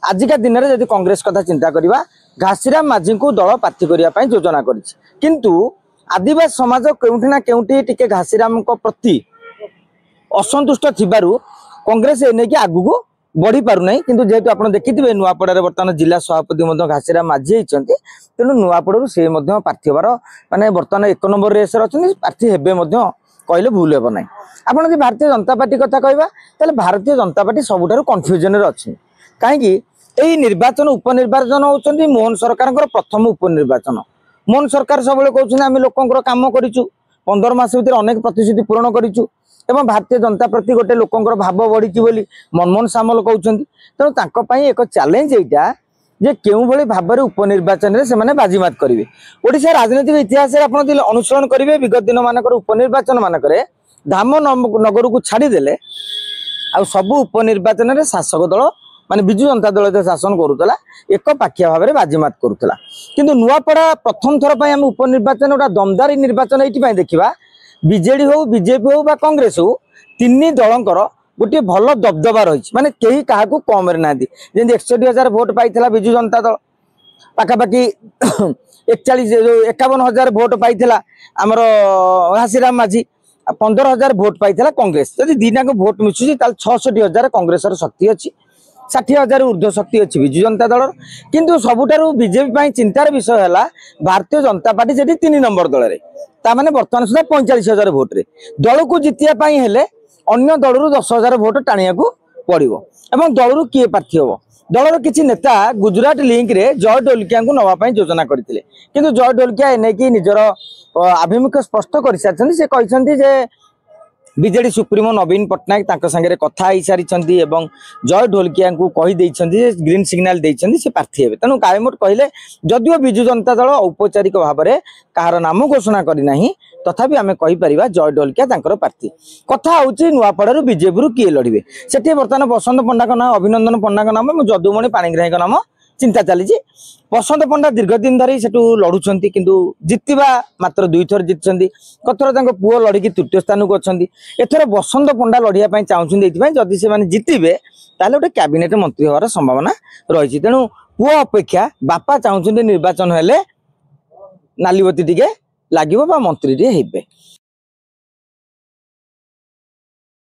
आजिका दिन में जब कांग्रेस कथा चिंता करवा घासीराम माझी को दल प्रार्थी करने योजना किंतु आदिवासी समाज केउठी ना केउठी टिके घासीराम प्रति असंतुष्ट थिबारु कांग्रेस एने की आगु को बढ़ी पारु नहीं किंतु जेहेतु आप देखिए नुआपड़े बर्तमान जिला सभापति घासीराम माझी होती तेणु नुआपड़ू से प्रार्थी होबार माने बर्तमान 1 नंबर रेस अच्छा प्रार्थी हेबे कहले भूल हे ना। आपड़ भारतीय जनता पार्टी कथा कहवा भारतीय जनता पार्टी सबुठारु कन्फ्यूजन अच्छी कहीं यही निर्वाचन उपनिर्वाचन होती मोहन सरकार प्रथम उपनिर्वाचन। मोहन सरकार सब कहते आम लोकर कम करूँ 15 मास भर अनेक प्रतिश्रुति पूरण करूँ एवं भारतीय जनता प्रति गोटे लोकर भाव बढ़ी मनमोहन सामल कहते तेणु एक चैलेंज यहाँ जे क्यों भली भाव में उपनिर्वाचन से बाजीमात करेंगे। ओडिशा राजनीतिक इतिहास आप अनुसरण करेंगे विगत दिन मानक उपनिर्वाचन मानक धाम नगर को छाड़देले आ सबू उपनिर्वाचन में शासक दल माने विजु जनता दल जो शासन करूला एक पाखिया भाव में बाजीमात करूला किंतु नुआपड़ा प्रथम थर पर आम उपनिर्वाचन गोटा दमदारी निर्वाचन ये देखा बीजेडी हो बीजेपी हो कांग्रेस हो तीन दलंकर गोटे भल दबदबा रही माने कहीं क्या कम ना 61,000 भोट पाई विजु जनता दल पाखापाखि 51,000 भोट पाई आमर घासीराम माझी 15,000 भोट पाई कांग्रेस जदि दीना को भोट मिसुची 66,000 कांग्रेस शक्ति अच्छी 60,000 ऊर्ध्व शक्ति अच्छी विजु जनता दल किंतु सबुठारु बीजेपी चिंतार विषय है भारतीय जनता पार्टी से 3 नंबर दल में बर्तमान सुधा 45,000 भोट्रे दल को जितियापाई हेले अन्य दलू 10,000 भोट टाणिया पड़ो एवं दलू किए प्रार्थी हम दलर किसी नेता गुजरात लिंक रे जय ढोलकिया को नवाई योजना करते किंतु जय ढोलकिया एने की निजर आभिमुख्य स्पष्ट कर सारी से कहते बीजेडी सुप्रीमो नवीन पट्टनायक संगे कथा हो सारी जय ढोलकिया को कहीदे ग्रीन सिग्नाल से प्रार्थी हे तेणु कायमोट कहले जदिव विजु जनता दल औपचारिक भाव में कहार नाम घोषणा करना तथापि आम कहीपर जय ढोलकिया प्रार्थी कथा हूँ नुआपड़ू बीजेपी किए लड़े से बर्तमान बसंत पंडा नाम अभिनंदन पंडा नाम जदुमणि पाणिग्राही नाम चिंता चली बसंत पंडा दीर्घ दिन धरी से लड़ुंट किंतु जितवा मात्र 2 थर जीति कथर पुओ लड़की तृतीय स्थान को अच्छा एथर बसंत पंडा लड़ाई चाहते जदि से जितबे गोटे कैबिनेट मंत्री होवार संभावना रही तेणु पुओ अपेक्षा बापा चाहते निर्वाचन हेले नालीबती टिके लगे मंत्री टे।